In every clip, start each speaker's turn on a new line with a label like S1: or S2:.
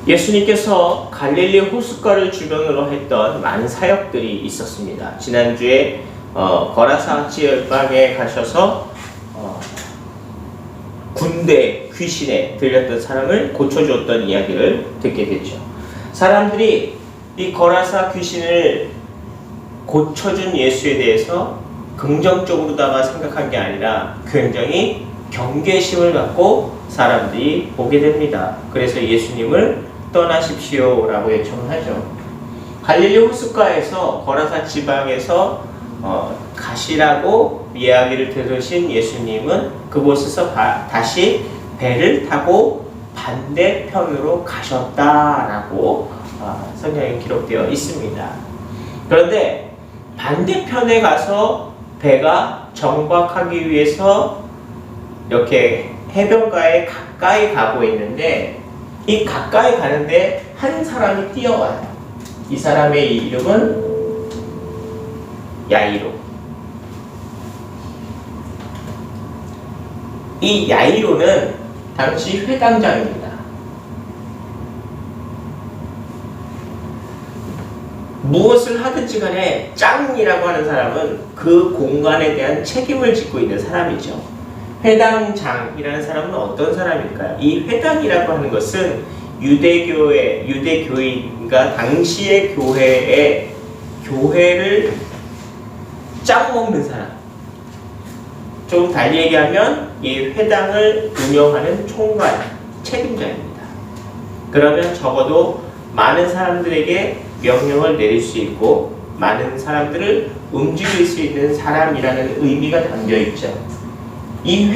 S1: 예수님께서 갈릴리 호숫가를 주변으로 했던 많은 사역들이 있었습니다. 지난주에 거라사 지역에 가셔서 군대 귀신에 들렸던 사람을 고쳐주었던 이야기를 듣게 됐죠. 사람들이 이 거라사 귀신을 고쳐준 예수에 대해서 긍정적으로다가 생각한 게 아니라 굉장히 경계심을 갖고 사람들이 보게 됩니다. 그래서 예수님을 떠나십시오 라고 요청을 하죠. 갈릴리 호숫가에서 거라사 지방에서 가시라고 이야기를 들으신 예수님은 그곳에서 다시 배를 타고 반대편으로 가셨다라고 성경에 기록되어 있습니다. 그런데 반대편에 가서 배가 정박하기 위해서 이렇게 해변가에 가까이 가고 있는데 이 가까이 가는데 한 사람이 뛰어와요. 이 사람의 이름은 야이로. 이 야이로는 당시 회당장입니다. 무엇을 하든지 간에 짱이라고 하는 사람은 그 공간에 대한 책임을 짓고 있는 사람이죠. 회당장이라는 사람은 어떤 사람일까요? 이 회당이라고 하는 것은 유대교인과 당시의 교회를 짱 먹는 사람. 좀 달리 얘기하면 이 회당을 운영하는 총괄, 책임자입니다. 그러면 적어도 많은 사람들에게 명령을 내릴 수 있고 많은 사람들을 움직일 수 있는 사람이라는 의미가 담겨 있죠. 이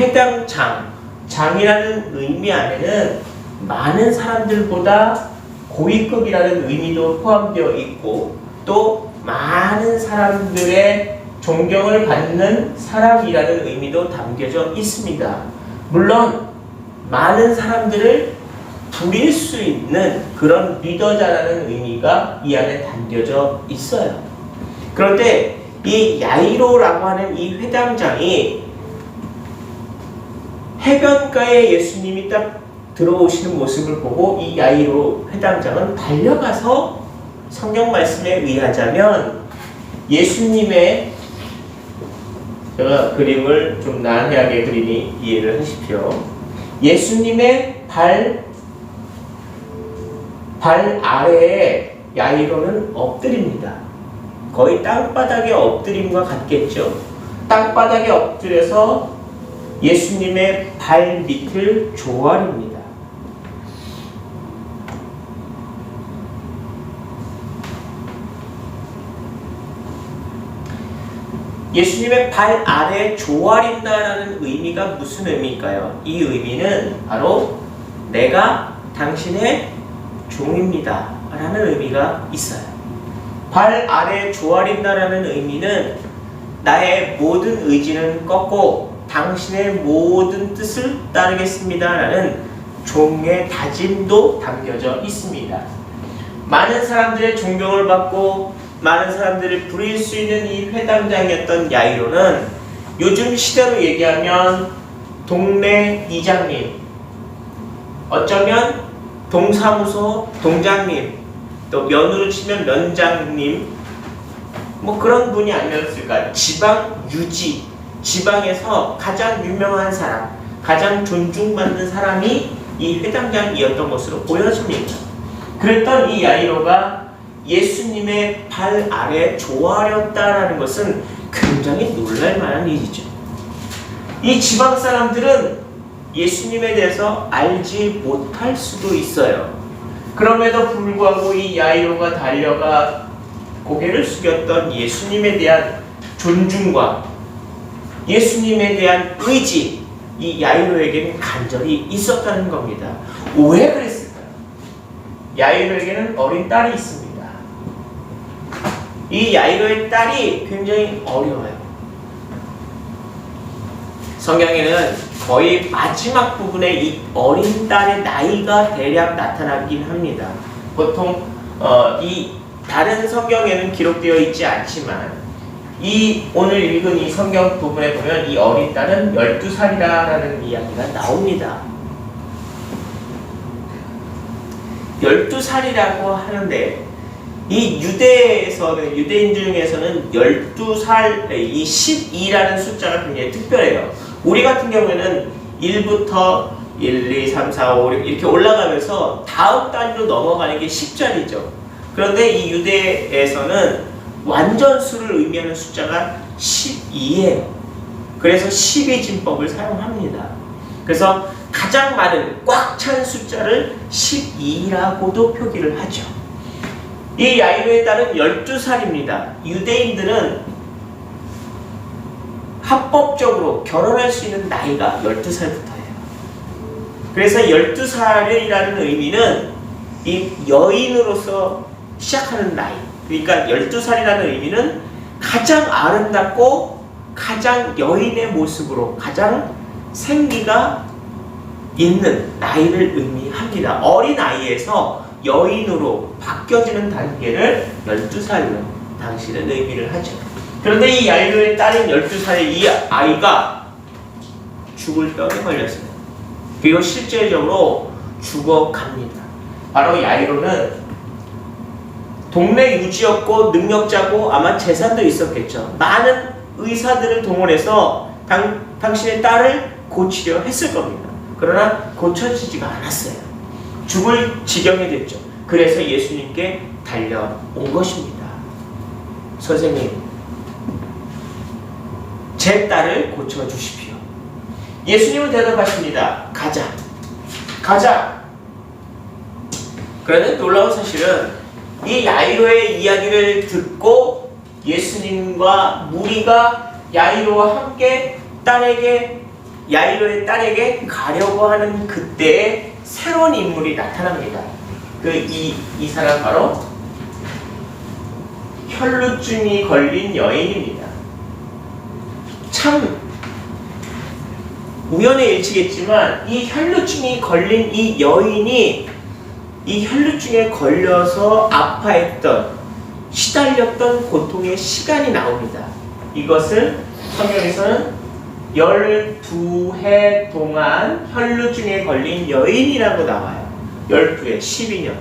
S1: 장이라는 의미 안에는 많은 사람들보다 고위급이라는 의미도 포함되어 있고 또 많은 사람들의 존경을 받는 사람이라는 의미도 담겨져 있습니다. 물론 많은 사람들을 부릴 수 있는 그런 리더자라는 의미가 이 안에 담겨져 있어요. 그런데 이 야이로라고 하는 이 회당장이 해변가에 예수님이 딱 들어오시는 모습을 보고 이 야이로 회당장은 달려가서 성경 말씀에 의하자면 예수님의 제가 그림을 좀 난해하게 그리니 이해를 하십시오. 예수님의 발 아래에 야이로는 엎드립니다. 거의 땅바닥에 엎드림과 같겠죠. 땅바닥에 엎드려서 예수님의 발 밑을 조아립니다. 예수님의 발 아래에 조아린다라는 의미가 무슨 의미일까요? 이 의미는 바로 내가 당신의 종입니다 라는 의미가 있어요. 발 아래에 조아린다라는 의미는 나의 모든 의지는 꺾고 당신의 모든 뜻을 따르겠습니다 라는 종의 다짐도 담겨져 있습니다. 많은 사람들의 존경을 받고 많은 사람들을 부릴 수 있는 이 회당장이었던 야이로는 요즘 시대로 얘기하면 동네 이장님, 어쩌면 동사무소 동장님, 또 면으로 치면 면장님, 뭐 그런 분이 아니었을까. 지방 유지, 지방에서 가장 유명한 사람, 가장 존중받는 사람이 이 회당장이었던 것으로 보여집니다. 그랬던 이 야이로가 예수님의 발 아래 조아렸다라는 것은 굉장히 놀랄만한 일이죠. 이 지방 사람들은 예수님에 대해서 알지 못할 수도 있어요. 그럼에도 불구하고 이 야이로가 달려가 고개를 숙였던 예수님에 대한 존중과 예수님에 대한 의지, 이 야이로에게는 간절히 있었다는 겁니다. 왜 그랬을까요? 야이로에게는 어린 딸이 있습니다. 이 야이로의 딸이 굉장히 어려워요. 성경에는 거의 마지막 부분에 이 어린 딸의 나이가 대략 나타나긴 합니다. 보통 이 다른 성경에는 기록되어 있지 않지만 이 오늘 읽은 이 성경 부분에 보면 이 어린 딸은 12살이라는 이야기가 나옵니다. 12살이라고 하는데 이 유대인 중에서는 12살, 이 12라는 숫자가 굉장히 특별해요. 우리 같은 경우에는 1부터 1, 2, 3, 4, 5, 6 이렇게 올라가면서 다음 단위로 넘어가는 게 10자리죠. 그런데 이 유대에서는 완전수를 의미하는 숫자가 12예요. 그래서 12진법을 사용합니다. 그래서 가장 많은 꽉 찬 숫자를 12라고도 표기를 하죠. 이 야이로에 따른 12살입니다. 유대인들은 합법적으로 결혼할 수 있는 나이가 12살부터예요. 그래서 12살이라는 의미는 이 여인으로서 시작하는 나이. 그러니까 12살이라는 의미는 가장 아름답고 가장 여인의 모습으로 가장 생기가 있는 나이를 의미합니다. 어린 아이에서 여인으로 바뀌어지는 단계를 12살로 당시는 의미를 하죠. 그런데 이 야이로에 따른 12살의 이 아이가 죽을 병에 걸렸어요. 그리고 실제적으로 죽어갑니다. 바로 야이로는 동네 유지였고 능력자고 아마 재산도 있었겠죠. 많은 의사들을 동원해서 당신의 딸을 고치려 했을 겁니다. 그러나 고쳐지지가 않았어요. 죽을 지경이 됐죠. 그래서 예수님께 달려온 것입니다. 선생님, 제 딸을 고쳐주십시오. 예수님은 대답하십니다. 가자. 그런데 놀라운 사실은 이 야이로의 이야기를 듣고 예수님과 무리가 야이로와 함께 야이로의 딸에게 가려고 하는 그때에 새로운 인물이 나타납니다. 이 사람 바로 혈루증이 걸린 여인입니다. 참 우연의 일치겠지만 이 혈루증이 걸린 이 여인이 이 혈루증에 걸려서 아파했던, 시달렸던 고통의 시간이 나옵니다. 이것을 성경에서는 12해 동안 혈루증에 걸린 여인이라고 나와요. 12해, 12년,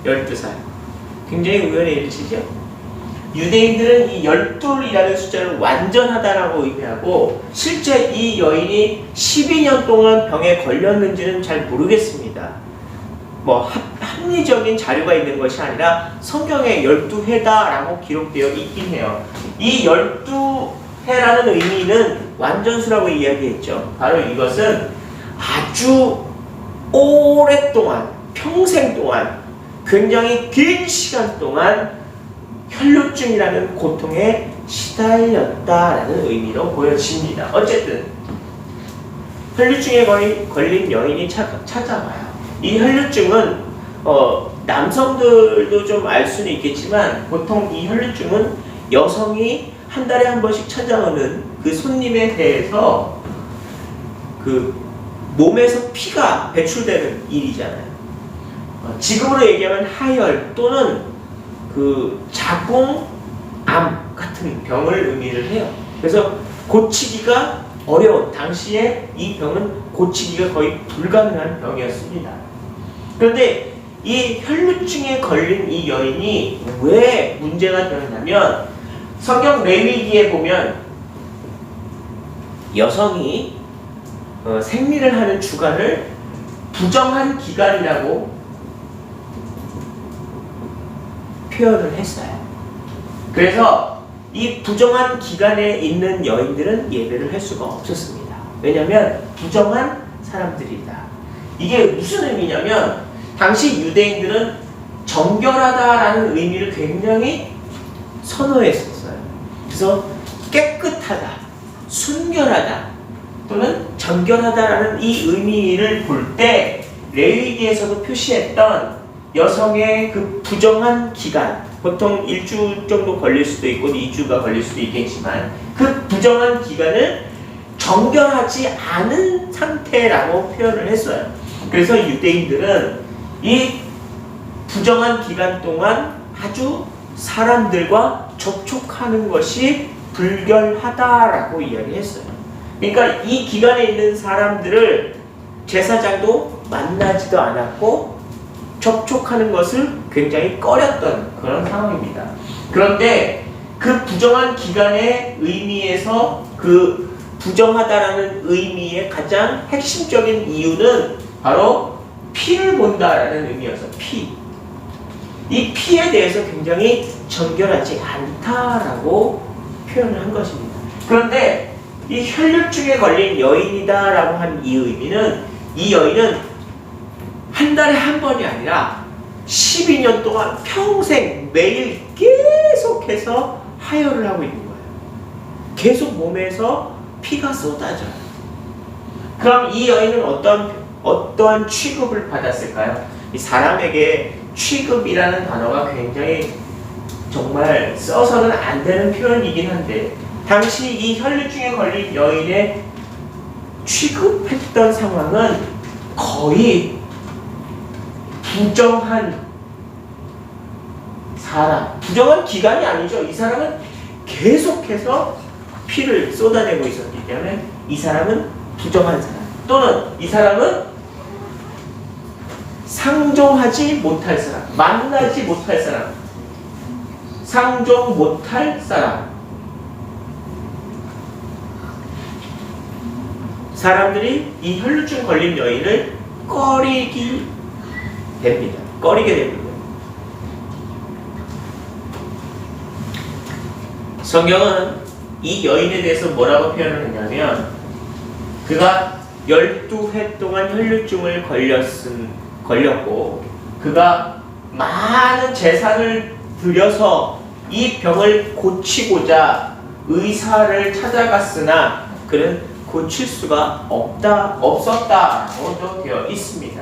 S1: 12살. 굉장히 우연의 일치죠? 유대인들은 이 12이라는 숫자를 완전하다라고 의미하고 실제 이 여인이 12년 동안 병에 걸렸는지는 잘 모르겠습니다. 합리적인 자료가 있는 것이 아니라 성경에 12회다라고 기록되어 있긴 해요. 이 12회라는 의미는 완전수라고 이야기했죠. 바로 이것은 아주 오랫동안, 평생 동안, 굉장히 긴 시간 동안 혈루증이라는 고통에 시달렸다라는 의미로 보여집니다. 어쨌든 혈루증에 걸린 여인이 찾아와요. 이 혈루증은 남성들도 좀 알 수는 있겠지만 보통 이 혈루증은 여성이 한 달에 한 번씩 찾아오는 그 손님에 대해서 그 몸에서 피가 배출되는 일이잖아요. 지금으로 얘기하면 하혈 또는 그 자궁암 같은 병을 의미를 해요. 그래서 고치기가 어려운 당시에 이 병은 고치기가 거의 불가능한 병이었습니다. 그런데 이 혈루증에 걸린 이 여인이 왜 문제가 되었냐면 성경 레위기에 보면 여성이 생리를 하는 주간을 부정한 기간이라고 표현을 했어요. 그래서 이 부정한 기간에 있는 여인들은 예배를 할 수가 없었습니다. 왜냐하면 부정한 사람들이다. 이게 무슨 의미냐면 당시 유대인들은 정결하다라는 의미를 굉장히 선호했었어요. 그래서 깨끗하다, 순결하다 또는 정결하다라는 이 의미를 볼 때 레위기에서도 표시했던 여성의 그 부정한 기간, 보통 1주 정도 걸릴 수도 있고 2주가 걸릴 수도 있겠지만 그 부정한 기간을 정결하지 않은 상태라고 표현을 했어요. 그래서 유대인들은 이 부정한 기간 동안 아주 사람들과 접촉하는 것이 불결하다라고 이야기했어요. 그러니까 이 기간에 있는 사람들을 제사장도 만나지도 않았고 접촉하는 것을 굉장히 꺼렸던 그런 상황입니다. 그런데 그 부정한 기간의 의미에서 그 부정하다라는 의미의 가장 핵심적인 이유는 바로 피를 본다라는 의미여서 피. 이 피에 대해서 굉장히 정결하지 않다라고 표현을 한 것입니다. 그런데 이 혈류증에 걸린 여인이다라고 한 이 의미는 이 여인은 한 달에 한 번이 아니라 12년 동안 평생 매일 계속해서 하혈을 하고 있는 거예요. 계속 몸에서 피가 쏟아져요. 그럼 이 여인은 어떠한 취급을 받았을까요? 이 사람에게 취급이라는 단어가 굉장히 정말 써서는 안 되는 표현이긴 한데 당시 이 혈류증에 걸린 여인의 취급했던 상황은 거의 부정한 사람, 부정한 기간이 아니죠. 이 사람은 계속해서 피를 쏟아내고 있었기 때문에 이 사람은 부정한 사람, 또는 이 사람은 상종하지 못할 사람, 만나지 못할 사람, 상종 못할 사람. 사람들이 이 혈류증 걸린 여인을 꺼리게 됩니다. 성경은 이 여인에 대해서 뭐라고 표현을 했냐면 그가 12해 동안 혈류증을 걸렸고 그가 많은 재산을 들여서 이 병을 고치고자 의사를 찾아갔으나 그는 고칠 수가 없었다라고도 되어 있습니다.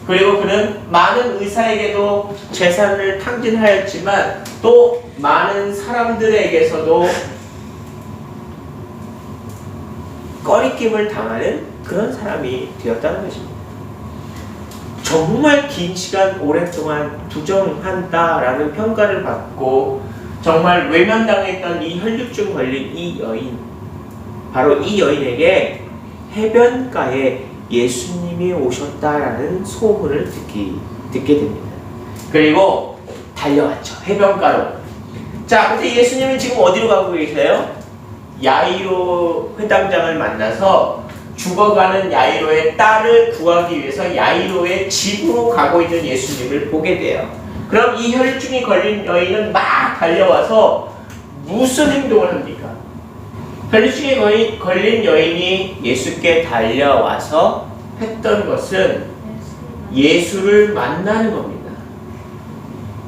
S1: 그리고 그는 많은 의사에게도 재산을 탕진하였지만 또 많은 사람들에게서도 꺼리낌을 당하는 그런 사람이 되었다는 것입니다. 정말 긴 시간 오랫동안 부정한다라는 평가를 받고 정말 외면당했던 이 혈류증 걸린 이 여인, 바로 이 여인에게 해변가에 예수님이 오셨다라는 소문을 듣게 됩니다. 그리고 달려왔죠. 해변가로. 자, 근데 예수님은 지금 어디로 가고 계세요? 야이로 회당장을 만나서 죽어가는 야이로의 딸을 구하기 위해서 야이로의 집으로 가고 있는 예수님을 보게 돼요. 그럼 이 혈류증이 걸린 여인은 막 달려와서 무슨 행동을 합니까? 혈류증에 걸린 여인이 예수께 달려와서 했던 것은 예수를 만나는 겁니다.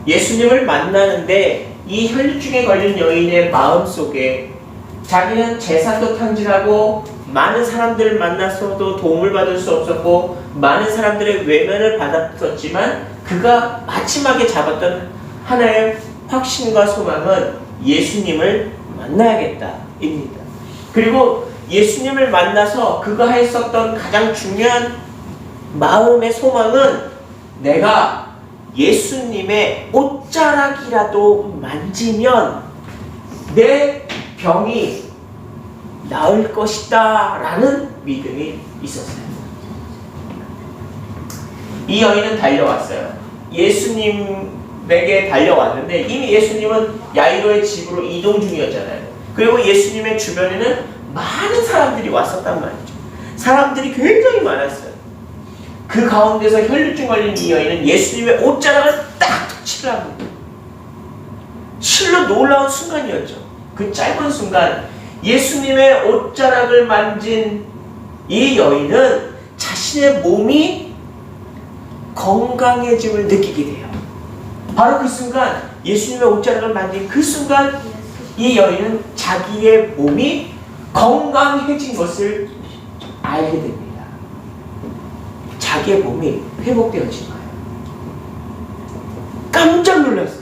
S1: 예수님을 만나는데 이 혈류증에 걸린 여인의 마음속에 자기는 재산도 탕진하고 많은 사람들을 만나서도 도움을 받을 수 없었고 많은 사람들의 외면을 받았었지만 그가 마지막에 잡았던 하나의 확신과 소망은 예수님을 만나야겠다입니다. 그리고 예수님을 만나서 그가 했었던 가장 중요한 마음의 소망은 내가 예수님의 옷자락이라도 만지면 내 병이 나을 것이다 라는 믿음이 있었어요. 이 여인은 달려왔어요. 예수님에게 달려왔는데 이미 예수님은 야이로의 집으로 이동 중이었잖아요. 그리고 예수님의 주변에는 많은 사람들이 왔었단 말이죠. 사람들이 굉장히 많았어요. 그 가운데서 혈류증 걸린 이 여인은 예수님의 옷자락을 딱 터치를 합니다. 실로 놀라운 순간이었죠. 그 짧은 순간 예수님의 옷자락을 만진 이 여인은 자신의 몸이 건강해짐을 느끼게 돼요. 바로 그 순간 예수님의 옷자락을 만진 그 순간 이 여인은 자기의 몸이 건강해진 것을 알게 됩니다. 자기의 몸이 회복되어진 거예요. 깜짝 놀랐어요.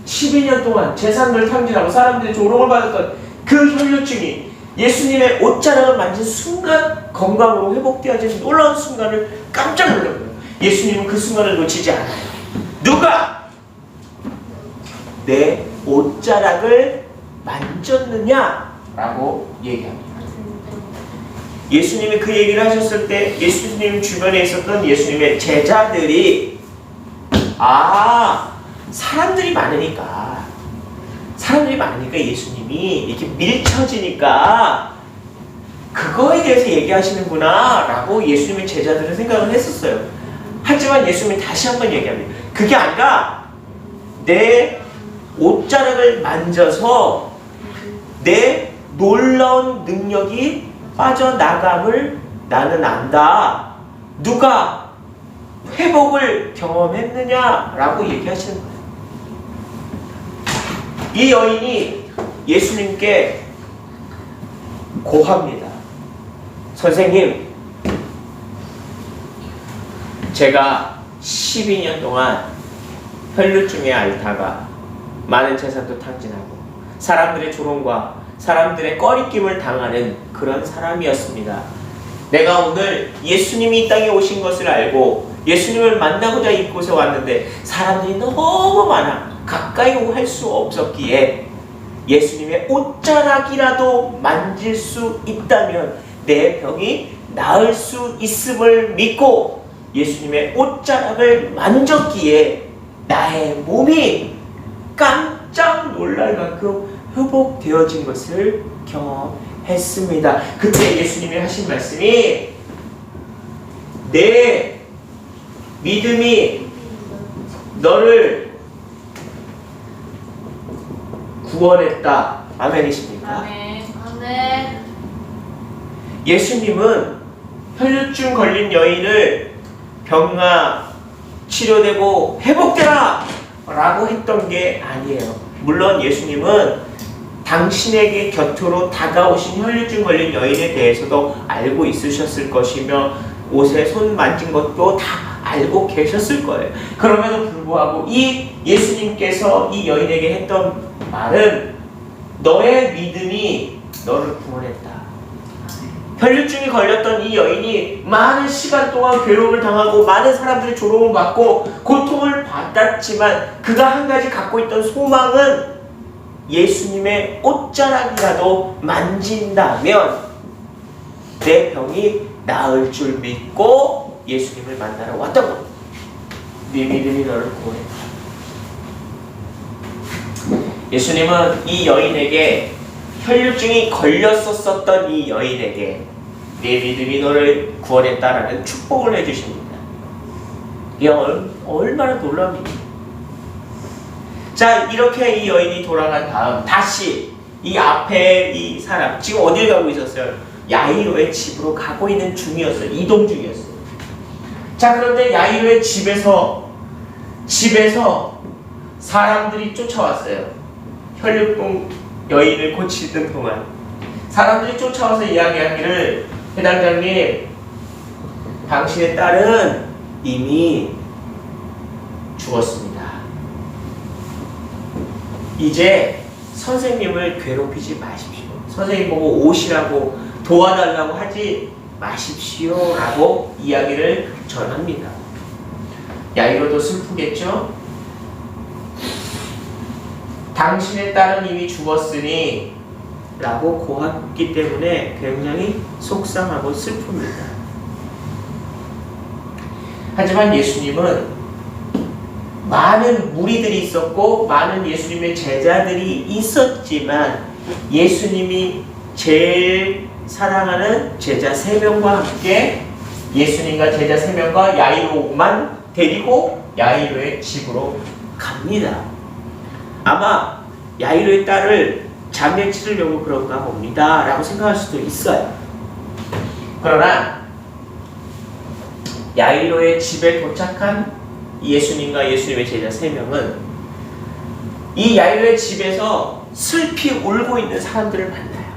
S1: 12년 동안 재산을 탕진하고 사람들의 조롱을 받았던 그 혈류증이 예수님의 옷자락을 만진 순간 건강으로 회복되어진 놀라운 순간을 깜짝 놀랐어요. 예수님은 그 순간을 놓치지 않아요. 누가 내 옷자락을 만졌느냐라고 얘기합니다. 예수님이 그 얘기를 하셨을 때 예수님 주변에 있었던 예수님의 제자들이 사람들이 많으니까 예수님이 이렇게 밀쳐지니까 그거에 대해서 얘기하시는구나 라고 예수님의 제자들은 생각을 했었어요. 하지만 예수님이 다시 한번 얘기합니다. 그게 아니라 내 옷자락을 만져서 내 놀라운 능력이 빠져나감을 나는 안다. 누가 회복을 경험했느냐라고 얘기하시는 거예요. 이 여인이 예수님께 고합니다. 선생님, 제가 12년 동안 혈루증에 앓다가 많은 재산도 탕진하고 사람들의 조롱과 사람들의 꺼리낌을 당하는 그런 사람이었습니다. 내가 오늘 예수님이 이 땅에 오신 것을 알고 예수님을 만나고자 이곳에 왔는데 사람들이 너무 많아 가까이 할 수 없었기에 예수님의 옷자락이라도 만질 수 있다면 내 병이 나을 수 있음을 믿고 예수님의 옷자락을 만졌기에 나의 몸이 깜짝 놀랄 만큼 회복되어진 것을 경험했습니다. 그때 예수님이 하신 말씀이 내 믿음이 너를 구원했다. 아멘이십니까?
S2: 아멘.
S1: 예수님은 혈루증 걸린 여인을 병아 치료되고 회복되라 라고 했던 게 아니에요. 물론 예수님은 당신에게 곁으로 다가오신 혈루증 걸린 여인에 대해서도 알고 있으셨을 것이며 옷에 손 만진 것도 다 알고 계셨을 거예요. 그럼에도 불구하고 이 예수님께서 이 여인에게 했던 말은 너의 믿음이 너를 구원했다. 혈루증이 걸렸던 이 여인이 많은 시간 동안 괴로움을 당하고 많은 사람들의 조롱을 받고 고통을 받았지만 그가 한 가지 갖고 있던 소망은 예수님의 옷자락이라도 만진다면 내 병이 나을 줄 믿고 예수님을 만나러 왔던 겁니다. 네 믿음이 너를 구원했다. 예수님은 이 여인에게 혈루증이 걸렸었던 이 여인에게 네 믿음이 너를 구원했다라는 축복을 해주십니다. 이게 얼마나 놀라운 일이에요. 자, 이렇게 이 여인이 돌아간 다음 다시 이 앞에 이 사람 지금 어딜 가고 있었어요? 야이로의 집으로 가고 있는 중이었어요. 이동 중이었어요. 자, 그런데 야이로의 집에서 사람들이 쫓아왔어요. 혈루증 여인을 고치던 동안 사람들이 쫓아와서 이야기하기를 회당장님, 당신의 딸은 이미 죽었습니다. 이제 선생님을 괴롭히지 마십시오. 선생님 보고 오시라고 도와달라고 하지 마십시오 라고 이야기를 전합니다. 야이로도 슬프겠죠? 당신의 딸은 이미 죽었으니 라고 고하기 때문에 굉장히 속상하고 슬픕니다. 하지만 예수님은 많은 무리들이 있었고 많은 예수님의 제자들이 있었지만 예수님이 제일 사랑하는 제자 3명과 함께 예수님과 제자 3명과 야이로만 데리고 야이로의 집으로 갑니다. 아마 야이로의 딸을 장례 치르려고 그런가 봅니다 라고 생각할 수도 있어요. 그러나 야이로의 집에 도착한 예수님과 예수님의 제자 3명은 이 야이로의 집에서 슬피 울고 있는 사람들을 만나요.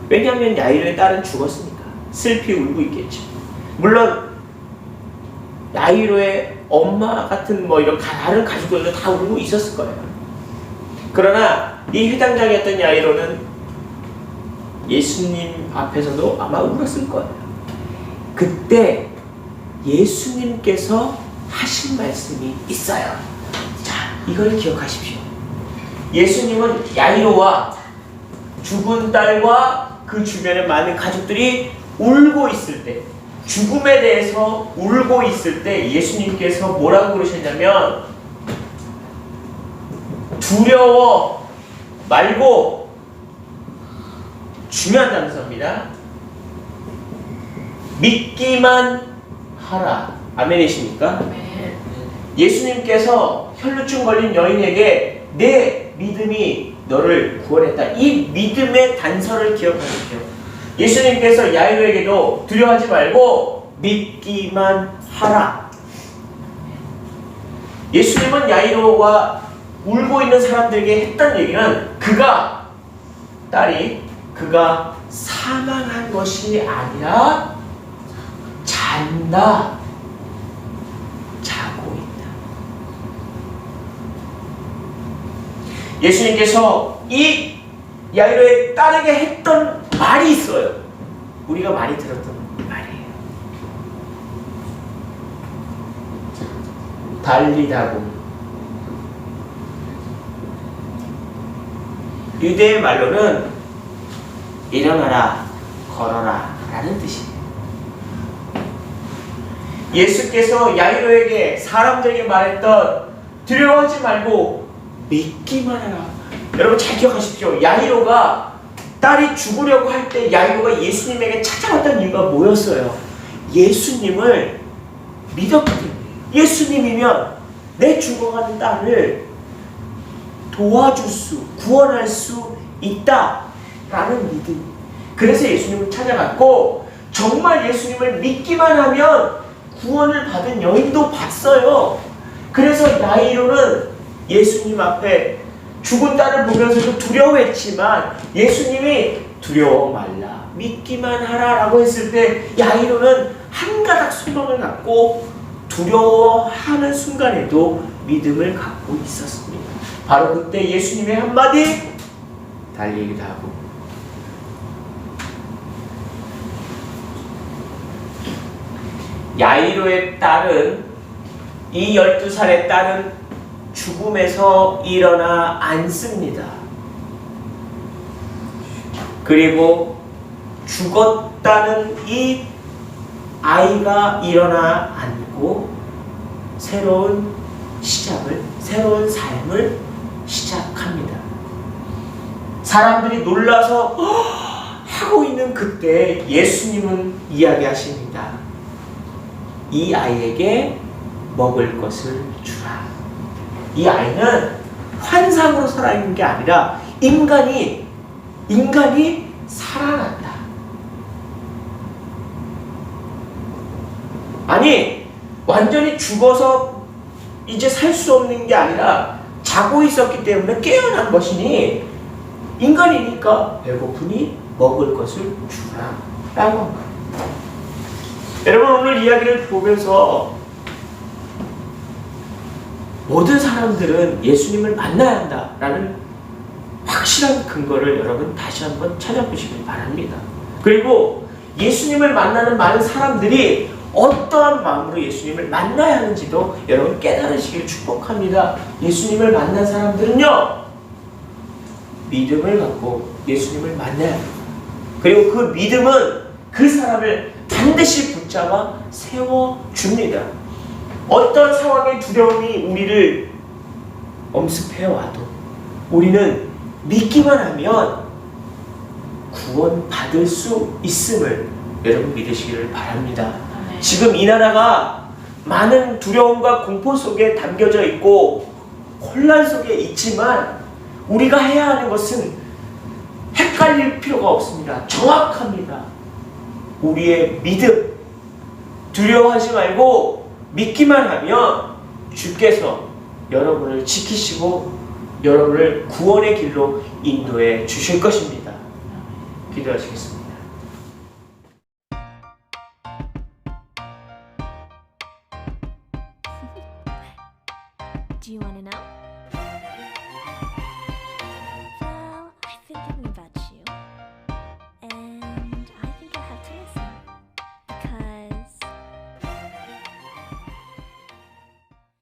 S1: 왜냐하면 야이로의 딸은 죽었으니까 슬피 울고 있겠죠. 물론 야이로의 엄마 같은 뭐 이런 다른 가족들도 다 울고 있었을 거예요. 그러나 이 회당장이었던 야이로는 예수님 앞에서도 아마 울었을 거예요. 그때 예수님께서 하신 말씀이 있어요. 자, 이걸 기억하십시오. 예수님은 야이로와 죽은 딸과 그 주변의 많은 가족들이 울고 있을 때, 죽음에 대해서 울고 있을 때 예수님께서 뭐라고 그러셨냐면 두려워 말고 중요한 단서입니다. 믿기만 하라. 아멘이십니까?
S2: 아멘.
S1: 예수님께서 혈루증 걸린 여인에게 내 믿음이 너를 구원했다. 이 믿음의 단서를 기억하십시오. 예수님께서 야이로에게도 두려워하지 말고 믿기만 하라. 예수님은 야이로가 울고 있는 사람들에게 했던 얘기는 그가 사망한 것이 아니라 잔다. 자고 있다. 예수님께서 이 야이로의 딸에게 했던 말이 있어요. 우리가 많이 들었던 말이에요. 달리다고. 유대의 말로는 일어나라, 걸어라 라는 뜻이에요. 예수께서 야이로에게 사람들에게 말했던 두려워하지 말고 믿기만 하라. 여러분 잘 기억하십시오. 야이로가 딸이 죽으려고 할 때 야이로가 예수님에게 찾아왔던 이유가 뭐였어요? 예수님을 믿었거든요. 예수님이면 내 죽어가는 딸을 구원할 수 있다라는 믿음. 그래서 예수님을 찾아갔고 정말 예수님을 믿기만 하면 구원을 받은 여인도 봤어요. 그래서 야이로는 예수님 앞에 죽은 딸을 보면서도 두려워했지만 예수님이 두려워 말라, 믿기만 하라 라고 했을 때 야이로는 한 가닥 소망을 갖고 두려워하는 순간에도 믿음을 갖고 있었습니다. 바로 그때 예수님의 한마디, 달리기도 하고. 야이로의 딸은, 이 12살의 딸은 죽음에서 일어나 앉습니다. 그리고 죽었다는 이 아이가 일어나 앉고 새로운 삶을 시작합니다. 사람들이 놀라서 하고 있는 그때 예수님은 이야기하십니다. 이 아이에게 먹을 것을 주라. 이 아이는 환상으로 살아있는 게 아니라 인간이 살아났다. 아니, 완전히 죽어서 이제 살 수 없는 게 아니라 자고 있었기 때문에 깨어난 것이니 인간이니까 배고프니 먹을 것을 주라 라고 한 거예요. 여러분 오늘 이야기를 보면서 모든 사람들은 예수님을 만나야 한다라는 확실한 근거를 여러분 다시 한번 찾아보시길 바랍니다. 그리고 예수님을 만나는 많은 사람들이 어떠한 마음으로 예수님을 만나야 하는지도 여러분 깨달으시길 축복합니다. 예수님을 만난 사람들은요, 믿음을 갖고 예수님을 만나야 합니다. 그리고 그 믿음은 그 사람을 반드시 붙잡아 세워줍니다. 어떤 상황의 두려움이 우리를 엄습해와도 우리는 믿기만 하면 구원받을 수 있음을 여러분 믿으시기를 바랍니다.
S2: 아멘.
S1: 지금 이 나라가 많은 두려움과 공포 속에 담겨져 있고 혼란 속에 있지만 우리가 해야 하는 것은 헷갈릴 필요가 없습니다. 정확합니다. 우리의 믿음, 두려워하지 말고 믿기만 하면 주께서 여러분을 지키시고 여러분을 구원의 길로 인도해 주실 것입니다. 기도하시겠습니다.
S3: Do you want to know?